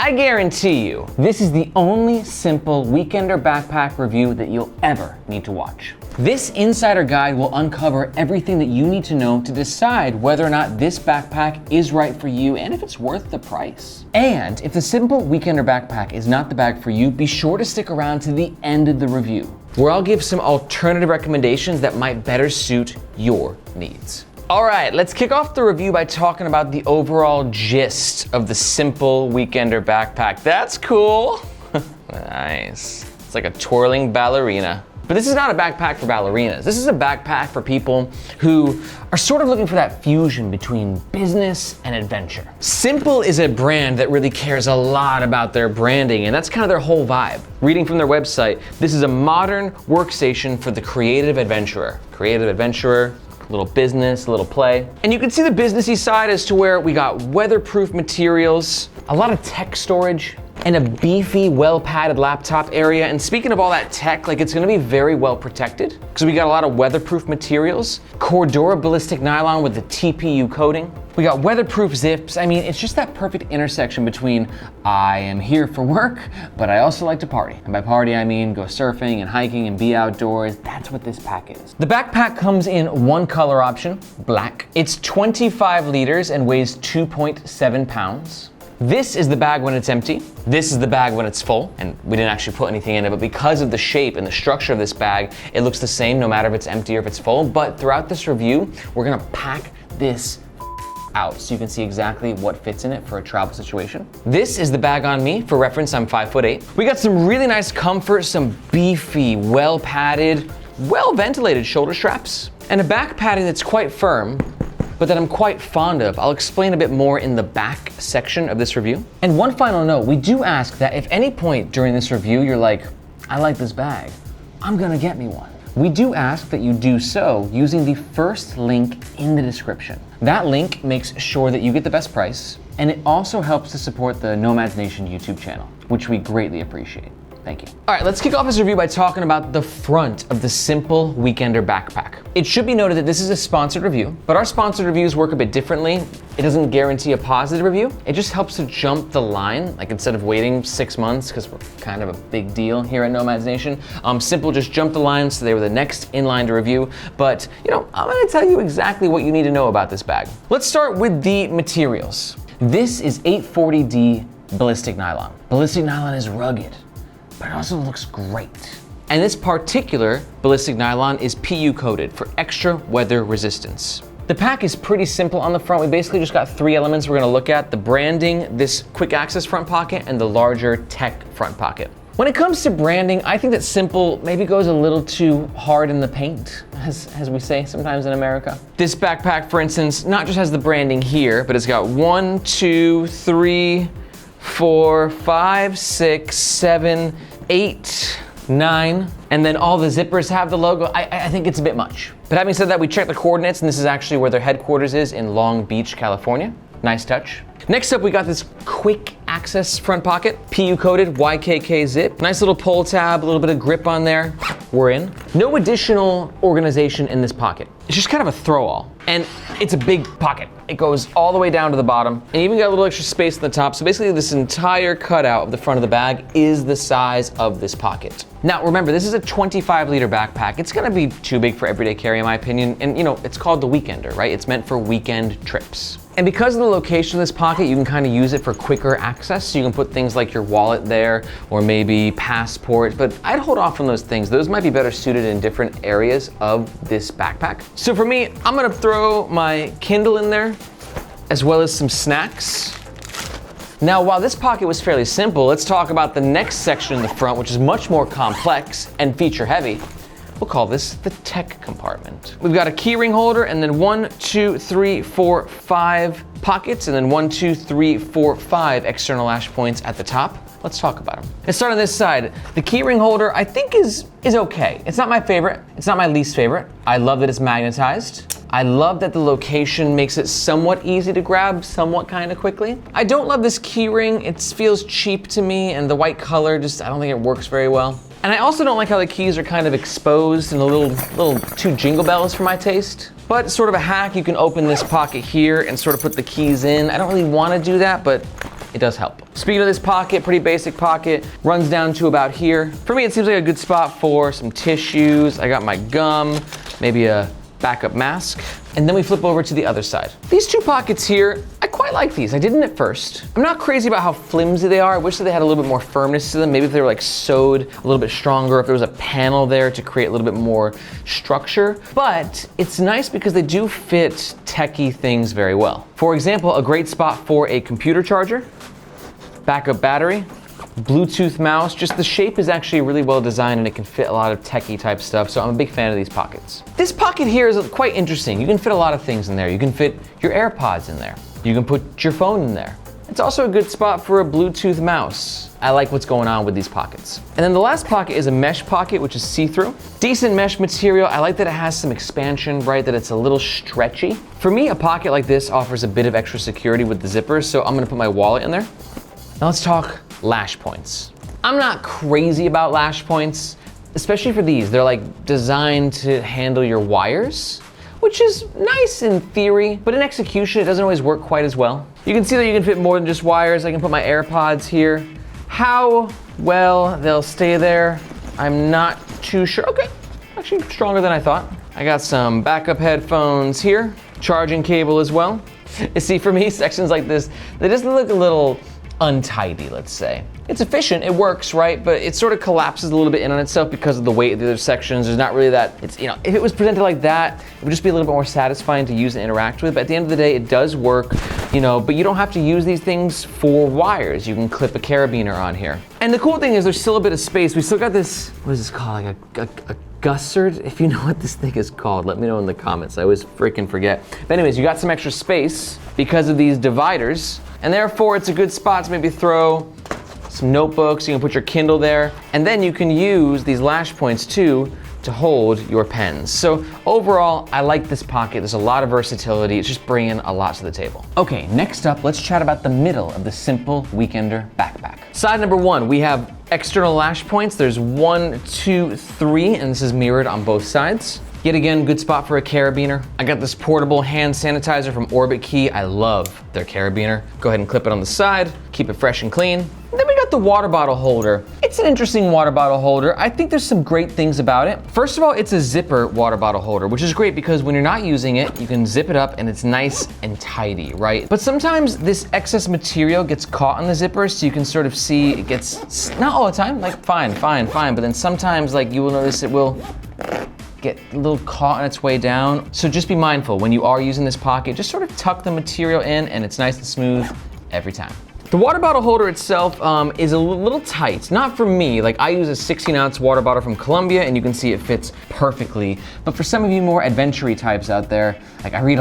I guarantee you, this is the only Sympl Weekender Backpack review that you'll ever need to watch. This insider guide will uncover everything that you need to know to decide whether or not this backpack is right for you and if it's worth the price. And if the Sympl Weekender Backpack is not the bag for you, be sure to stick around to the end of the review, where I'll give some alternative recommendations that might better suit your needs. All right, let's kick off the review by talking about the overall gist of the Sympl Weekender Backpack. That's cool. Nice. It's like a twirling ballerina. But this is not a backpack for ballerinas. This is a backpack for people who are sort of looking for that fusion between business and adventure. Sympl is a brand that really cares a lot about their branding, and that's kind of their whole vibe. Reading from their website, this is a modern workstation for the creative adventurer. Creative adventurer, a little business, a little play. And you can see the businessy side as to where we got weatherproof materials, a lot of tech storage, and a beefy, well-padded laptop area. And speaking of all that tech, like, it's gonna be very well protected because we got a lot of weatherproof materials, Cordura ballistic nylon with the TPU coating. We got weatherproof zips. I mean, it's just that perfect intersection between I am here for work, but I also like to party. And by party, I mean go surfing and hiking and be outdoors. That's what this pack is. The backpack comes in one color option, black. It's 25 liters and weighs 2.7 pounds. This is the bag when it's empty. This is the bag when it's full. And we didn't actually put anything in it, but because of the shape and the structure of this bag, it looks the same no matter if it's empty or if it's full. But throughout this review, we're gonna pack this out so you can see exactly what fits in it for a travel situation. This is the bag on me. For reference, I'm 5'8". We got some really nice comfort, some beefy, well-padded, well-ventilated shoulder straps, and a back padding that's quite firm, but that I'm quite fond of. I'll explain a bit more in the back section of this review. And one final note, we do ask that if any point during this review you're like, I like this bag, I'm gonna get me one. We do ask that you do so using the first link in the description. That link makes sure that you get the best price, and it also helps to support the Nomads Nation YouTube channel, which we greatly appreciate. Thank you. All right, let's kick off this review by talking about the front of the Sympl Weekender Backpack. It should be noted that this is a sponsored review, but our sponsored reviews work a bit differently. It doesn't guarantee a positive review. It just helps to jump the line. Like, instead of waiting 6 months, because we're kind of a big deal here at Nomads Nation, Sympl just jumped the line, so they were the next in line to review. But, you know, I'm gonna tell you exactly what you need to know about this bag. Let's start with the materials. This is 840D ballistic nylon. Ballistic nylon is rugged, but it also looks great. And this particular ballistic nylon is PU coated for extra weather resistance. The pack is pretty simple on the front. We basically just got 3 elements we're gonna look at: the branding, this quick access front pocket, and the larger tech front pocket. When it comes to branding, I think that Sympl maybe goes a little too hard in the paint, as we say sometimes in America. This backpack, for instance, not just has the branding here, but it's got 1, 2, 3, 4, 5, 6, 7, 8, 9, and then all the zippers have the logo. I think it's a bit much. But having said that, we checked the coordinates, and this is actually where their headquarters is in Long Beach, California. Nice touch. Next up, we got this quick access front pocket, PU coated YKK zip. Nice little pull tab, a little bit of grip on there. We're in. No additional organization in this pocket. It's just kind of a throw-all. And it's a big pocket. It goes all the way down to the bottom, and even got a little extra space at the top. So basically this entire cutout of the front of the bag is the size of this pocket. Now remember, this is a 25-liter backpack. It's gonna be too big for everyday carry in my opinion. And you know, it's called the Weekender, right? It's meant for weekend trips. And because of the location of this pocket, you can kind of use it for quicker access. So you can put things like your wallet there, or maybe passport, but I'd hold off on those things. Those might be better suited in different areas of this backpack. So for me, I'm gonna throw my Kindle in there, as well as some snacks. Now, while this pocket was fairly simple, let's talk about the next section in the front, which is much more complex and feature heavy. We'll call this the tech compartment. We've got a keyring holder, and then 1, 2, 3, 4, 5 pockets, and then 1, 2, 3, 4, 5 external lash points at the top. Let's talk about them. Let's start on this side. The keyring holder, I think is okay. It's not my favorite. It's not my least favorite. I love that it's magnetized. I love that the location makes it somewhat easy to grab, somewhat kind of quickly. I don't love this keyring. It feels cheap to me, and the white color just, I don't think it works very well. And I also don't like how the keys are kind of exposed and a little too jingle bells for my taste. But sort of a hack, you can open this pocket here and sort of put the keys in. I don't really want to do that, but it does help. Speaking of this pocket, pretty basic pocket, runs down to about here. For me, it seems like a good spot for some tissues. I got my gum, maybe a backup mask. And then we flip over to the other side. These two pockets here, I quite like these. I didn't at first. I'm not crazy about how flimsy they are. I wish that they had a little bit more firmness to them. Maybe if they were like sewed a little bit stronger, if there was a panel there to create a little bit more structure. But it's nice because they do fit techie things very well. For example, a great spot for a computer charger, backup battery, Bluetooth mouse. Just the shape is actually really well designed and it can fit a lot of techie type stuff, so I'm a big fan of these pockets. This pocket here is quite interesting. You can fit a lot of things in there. You can fit your AirPods in there. You can put your phone in there. It's also a good spot for a Bluetooth mouse. I like what's going on with these pockets. And then the last pocket is a mesh pocket, which is see-through. Decent mesh material. I like that it has some expansion, right? That it's a little stretchy. For me, a pocket like this offers a bit of extra security with the zippers, so I'm gonna put my wallet in there. Now let's talk lash points. I'm not crazy about lash points, especially for these. They're like designed to handle your wires, which is nice in theory, but in execution, it doesn't always work quite as well. You can see that you can fit more than just wires. I can put my AirPods here. How well they'll stay there, I'm not too sure. Okay, actually stronger than I thought. I got some backup headphones here, charging cable as well. You see, for me, sections like this, they just look a little untidy, let's say. It's efficient, it works, right? But it sort of collapses a little bit in on itself because of the weight of the other sections. There's not really that, it's, you know, if it was presented like that, it would just be a little bit more satisfying to use and interact with. But at the end of the day, it does work, you know, but you don't have to use these things for wires. You can clip a carabiner on here. And the cool thing is there's still a bit of space. We still got this, what is this called? Like a gussard? If you know what this thing is called, let me know in the comments. I always freaking forget. But anyways, you got some extra space because of these dividers. And therefore, it's a good spot to maybe throw some notebooks. You can put your Kindle there. And then you can use these lash points too to hold your pens. So overall, I like this pocket. There's a lot of versatility. It's just bringing a lot to the table. Okay, next up, let's chat about the middle of the Sympl Weekender Backpack. Side number one, we have external lash points. There's 1, 2, 3, and this is mirrored on both sides. Yet again, good spot for a carabiner. I got this portable hand sanitizer from Orbit Key. I love their carabiner. Go ahead and clip it on the side, keep it fresh and clean. And then we got the water bottle holder. It's an interesting water bottle holder. I think there's some great things about it. First of all, it's a zipper water bottle holder, which is great because when you're not using it, you can zip it up and it's nice and tidy, right? But sometimes this excess material gets caught on the zipper, so you can sort of see it gets, not all the time, like fine, but then sometimes like you will notice it will get a little caught on its way down. So just be mindful when you are using this pocket, just sort of tuck the material in and it's nice and smooth every time. The water bottle holder itself is a little tight, not for me. Like I use a 16-ounce water bottle from Columbia and you can see it fits perfectly. But for some of you more adventure-y types out there, like I read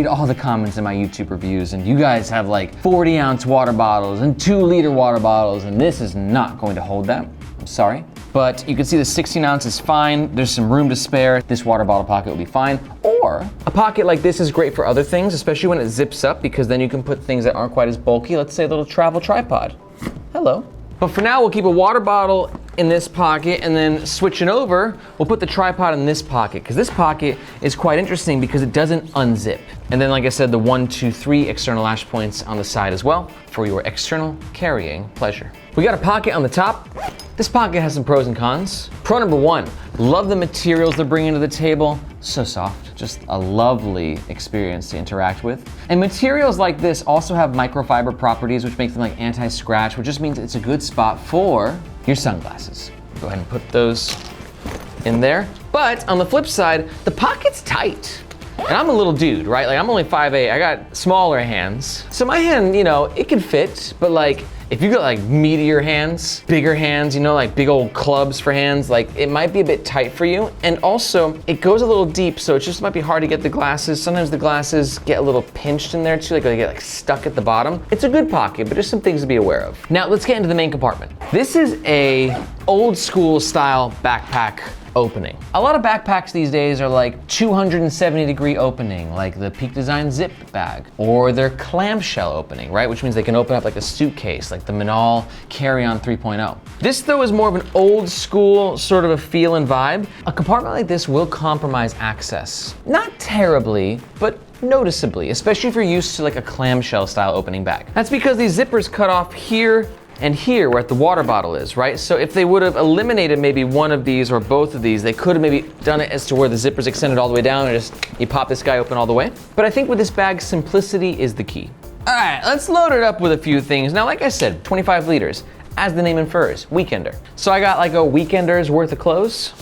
all the comments in my YouTube reviews and you guys have like 40-ounce water bottles and 2-liter water bottles and this is not going to hold that. I'm sorry. But you can see the 16 ounce is fine. There's some room to spare. This water bottle pocket will be fine. Or a pocket like this is great for other things, especially when it zips up because then you can put things that aren't quite as bulky. Let's say a little travel tripod. Hello. But for now, we'll keep a water bottle in this pocket and then switching over, we'll put the tripod in this pocket because this pocket is quite interesting because it doesn't unzip. And then like I said, the 1, 2, 3 external lash points on the side as well for your external carrying pleasure. We got a pocket on the top. This pocket has some pros and cons. Pro number 1, love the materials they're bringing to the table. So soft, just a lovely experience to interact with. And materials like this also have microfiber properties, which make them like anti-scratch, which just means it's a good spot for your sunglasses. Go ahead and put those in there. But on the flip side, the pocket's tight. And I'm a little dude, right? Like I'm only 5'8", I got smaller hands. So my hand, you know, it can fit, but like, if you got like meatier hands, bigger hands, you know, like big old clubs for hands, like it might be a bit tight for you. And also it goes a little deep, so it just might be hard to get the glasses. Sometimes the glasses get a little pinched in there too, like they get like stuck at the bottom. It's a good pocket, but just some things to be aware of. Now let's get into the main compartment. This is a old school style backpack opening. A lot of backpacks these days are like 270-degree opening, like the Peak Design zip bag, or their clamshell opening, right? Which means they can open up like a suitcase, like the Manal Carry-On 3.0. This though is more of an old school sort of a feel and vibe. A compartment like this will compromise access. Not terribly, but noticeably, especially if you're used to like a clamshell style opening bag. That's because these zippers cut off here and here where the water bottle is, right? So if they would have eliminated maybe one of these or both of these, they could have maybe done it as to where the zipper's extended all the way down and just you pop this guy open all the way. But I think with this bag, simplicity is the key. All right, let's load it up with a few things. Now, like I said, 25 liters, as the name infers, weekender. So I got like a weekender's worth of clothes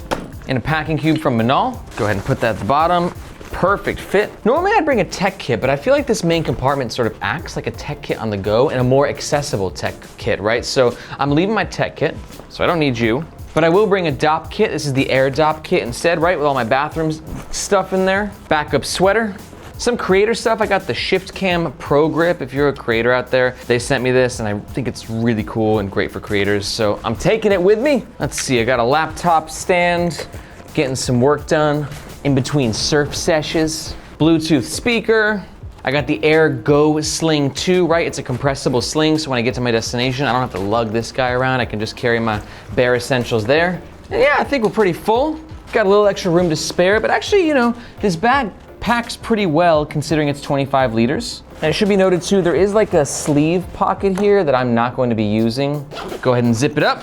in a packing cube from Manal. Go ahead and put that at the bottom. Perfect fit. Normally I'd bring a tech kit, but I feel like this main compartment sort of acts like a tech kit on the go and a more accessible tech kit, right? So I'm leaving my tech kit, so I don't need you, but I will bring a DOP kit. This is the Air DOP kit instead, right? With all my bathroom stuff in there. Backup sweater. Some creator stuff. I got the Shift Cam Pro Grip. If you're a creator out there, they sent me this and I think it's really cool and great for creators. So I'm taking it with me. Let's see, I got a laptop stand, getting some work done in between surf sessions. Bluetooth speaker. I got the Air Go Sling 2, right? It's a compressible sling, so when I get to my destination, I don't have to lug this guy around. I can just carry my bare essentials there. And yeah, I think we're pretty full. Got a little extra room to spare, but actually, you know, this bag packs pretty well considering it's 25 liters. And it should be noted too, there is like a sleeve pocket here that I'm not going to be using. Go ahead and zip it up.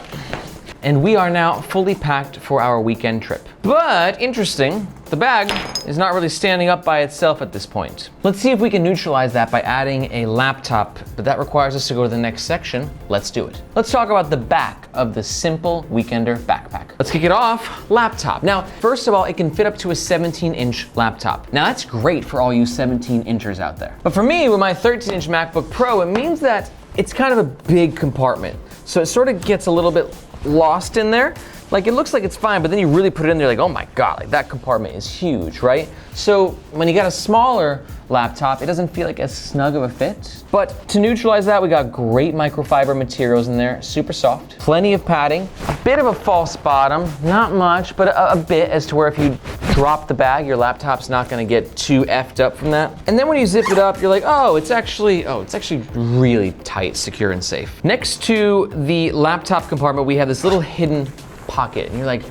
And we are now fully packed for our weekend trip. But interesting, the bag is not really standing up by itself at this point. Let's see if we can neutralize that by adding a laptop, but that requires us to go to the next section. Let's do it. Let's talk about the back of the Sympl Weekender Backpack. Let's kick it off, laptop. Now, first of all, it can fit up to a 17-inch laptop. Now that's great for all you 17-inchers out there. But for me, with my 13-inch MacBook Pro, it means that it's kind of a big compartment. So it sort of gets a little bit lost in there. Like it looks like it's fine, but then you really put it in there like, oh my God, like that compartment is huge, right? So when you got a smaller laptop, it doesn't feel like as snug of a fit. But to neutralize that, we got great microfiber materials in there, super soft, plenty of padding, a bit of a false bottom, not much, but a bit as to where if you drop the bag, your laptop's not gonna get too effed up from that. And then when you zip it up, you're like, oh, it's actually really tight, secure, and safe. Next to the laptop compartment, we have this little hidden pocket. And you're like,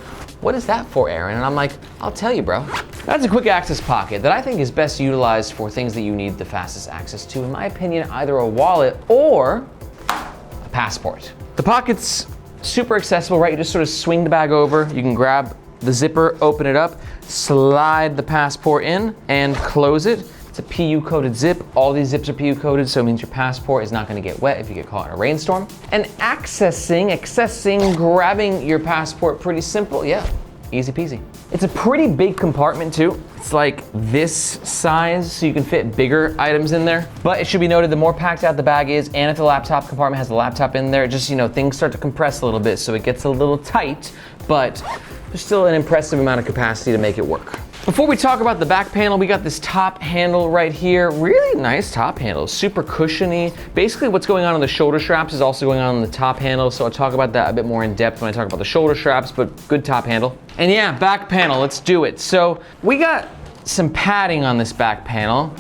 what is that for, Aaron? And I'm like, I'll tell you, bro. That's a quick access pocket that I think is best utilized for things that you need the fastest access to. In my opinion, either a wallet or a passport. The pocket's super accessible, right? You just sort of swing the bag over. You can grab the zipper, open it up, slide the passport in and close it. It's a PU coated zip. All these zips are PU coated, so it means your passport is not gonna get wet if you get caught in a rainstorm. And accessing, grabbing your passport, pretty simple, yeah, easy peasy. It's a pretty big compartment too. It's like this size, so you can fit bigger items in there. But it should be noted, the more packed out the bag is, and if the laptop compartment has the laptop in there, just, you know, things start to compress a little bit, so it gets a little tight, but there's still an impressive amount of capacity to make it work. Before we talk about the back panel, we got this top handle right here. Really nice top handle, super cushiony. Basically what's going on the shoulder straps is also going on the top handle, so I'll talk about that a bit more in depth when I talk about the shoulder straps, but good top handle. And yeah, back panel, let's do it. So we got some padding on this back panel.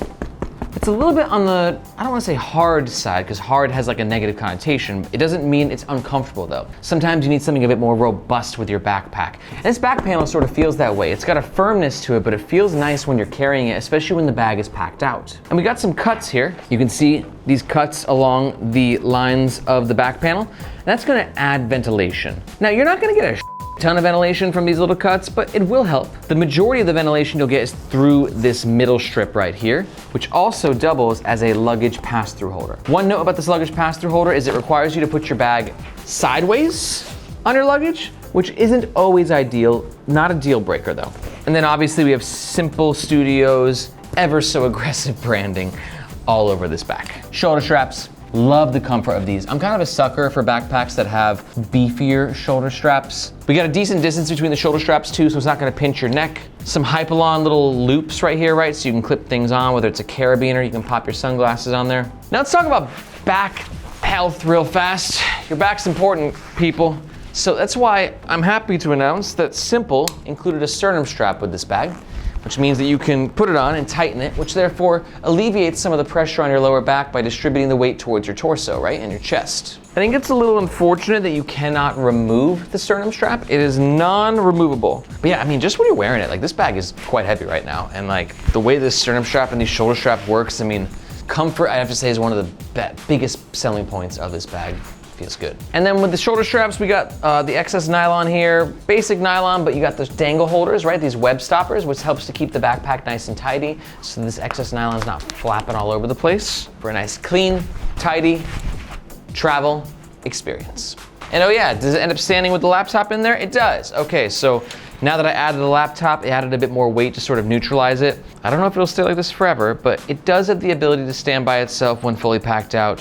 It's a little bit on the, I don't want to say hard side, because hard has like a negative connotation. It doesn't mean it's uncomfortable though. Sometimes you need something a bit more robust with your backpack. And this back panel sort of feels that way. It's got a firmness to it, but it feels nice when you're carrying it, especially when the bag is packed out. And we got some cuts here. You can see these cuts along the lines of the back panel. And that's gonna add ventilation. Now you're not gonna get a ton of ventilation from these little cuts, but it will help. The majority of the ventilation you'll get is through this middle strip right here, which also doubles as a luggage pass-through holder. One note about this luggage pass-through holder is it requires you to put your bag sideways on your luggage, which isn't always ideal, not a deal breaker though. And then obviously we have Sympl Studios, ever so aggressive branding all over this back. Shoulder straps. Love the comfort of these. I'm kind of a sucker for backpacks that have beefier shoulder straps. We got a decent distance between the shoulder straps too, so it's not gonna pinch your neck. Some Hypalon little loops right here, right? So you can clip things on, whether it's a carabiner, you can pop your sunglasses on there. Now let's talk about back health real fast. Your back's important, people. So that's why I'm happy to announce that Sympl included a sternum strap with this bag, which means that you can put it on and tighten it, which therefore alleviates some of the pressure on your lower back by distributing the weight towards your torso, right, and your chest. I think it's a little unfortunate that you cannot remove the sternum strap. It is non-removable. But yeah, I mean, just when you're wearing it, like this bag is quite heavy right now, and like the way this sternum strap and these shoulder strap works, I mean, comfort, I have to say, is one of the biggest selling points of this bag. Feels good. And then with the shoulder straps, we got the excess nylon here, basic nylon, but you got those dangle holders, right? These web stoppers, which helps to keep the backpack nice and tidy, so this excess nylon's not flapping all over the place for a nice, clean, tidy travel experience. And oh yeah, does it end up standing with the laptop in there? It does. Okay, so now that I added the laptop, it added a bit more weight to sort of neutralize it. I don't know if it'll stay like this forever, but it does have the ability to stand by itself when fully packed out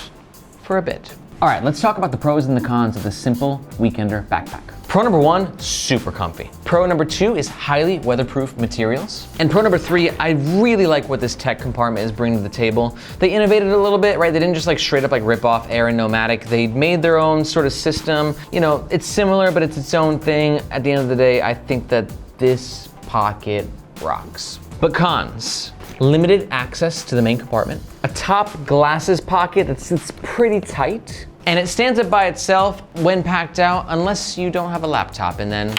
for a bit. All right, let's talk about the pros and the cons of the Sympl Weekender Backpack. Pro number one, super comfy. Pro number two is highly weatherproof materials. And pro number three, I really like what this tech compartment is bringing to the table. They innovated a little bit, right? They didn't just like straight up like rip off Air and Nomatic. They made their own sort of system. You know, it's similar, but it's its own thing. At the end of the day, I think that this pocket rocks. But cons. Limited access to the main compartment, a top glasses pocket that sits pretty tight, and it stands up by itself when packed out unless you don't have a laptop, and then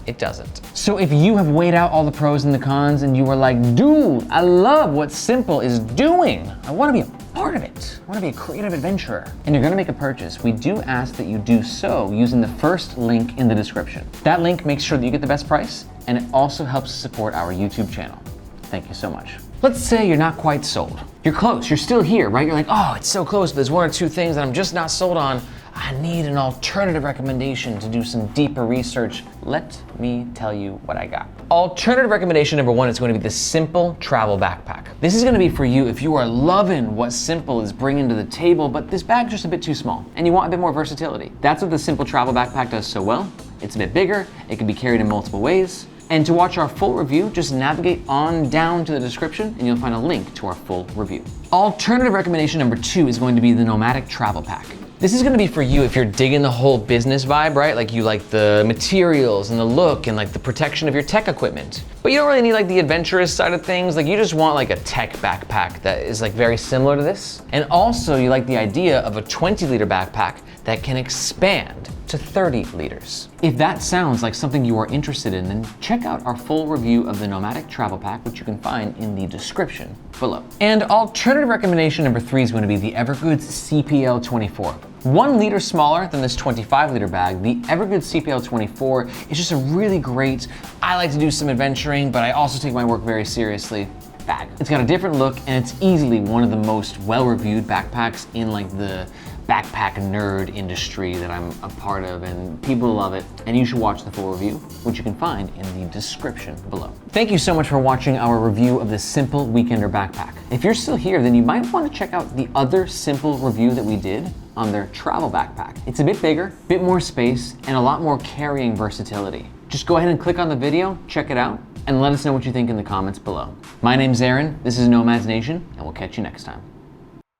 it doesn't. So if you have weighed out all the pros and the cons and you were like, dude, I love what Sympl is doing, I want to be a part of it, I want to be a creative adventurer, and you're going to make a purchase, we do ask that you do so using the first link in the description. That link makes sure that you get the best price, and it also helps support our YouTube channel. Thank you so much. Let's say you're not quite sold. You're close, you're still here, right? You're like, oh, it's so close, but there's one or two things that I'm just not sold on. I need an alternative recommendation to do some deeper research. Let me tell you what I got. Alternative recommendation number one is going to be the Sympl Travel Backpack. This is going to be for you if you are loving what Sympl is bringing to the table, but this bag's just a bit too small and you want a bit more versatility. That's what the Sympl Travel Backpack does so well. It's a bit bigger, it can be carried in multiple ways. And to watch our full review, just navigate on down to the description and you'll find a link to our full review. Alternative recommendation number two is going to be the Nomatic Travel Pack. This is gonna be for you if you're digging the whole business vibe, right? Like you like the materials and the look and like the protection of your tech equipment. But you don't really need like the adventurous side of things. Like you just want like a tech backpack that is like very similar to this. And also you like the idea of a 20-liter backpack that can expand to 30 liters. If that sounds like something you are interested in, then check out our full review of the Nomatic Travel Pack, which you can find in the description below. And alternative recommendation number three is going to be the Evergoods CPL24. 1 liter smaller than this 25-liter bag, the Evergoods CPL24 is just a really great, I like to do some adventuring, but I also take my work very seriously, bag. It's got a different look and it's easily one of the most well-reviewed backpacks in like the backpack nerd industry that I'm a part of, and people love it. And you should watch the full review, which you can find in the description below. Thank you so much for watching our review of the Sympl Weekender Backpack. If you're still here, then you might want to check out the other Sympl review that we did on their travel backpack. It's a bit bigger, a bit more space, and a lot more carrying versatility. Just go ahead and click on the video, check it out, and let us know what you think in the comments below. My name's Aaron, this is Nomads Nation, and we'll catch you next time.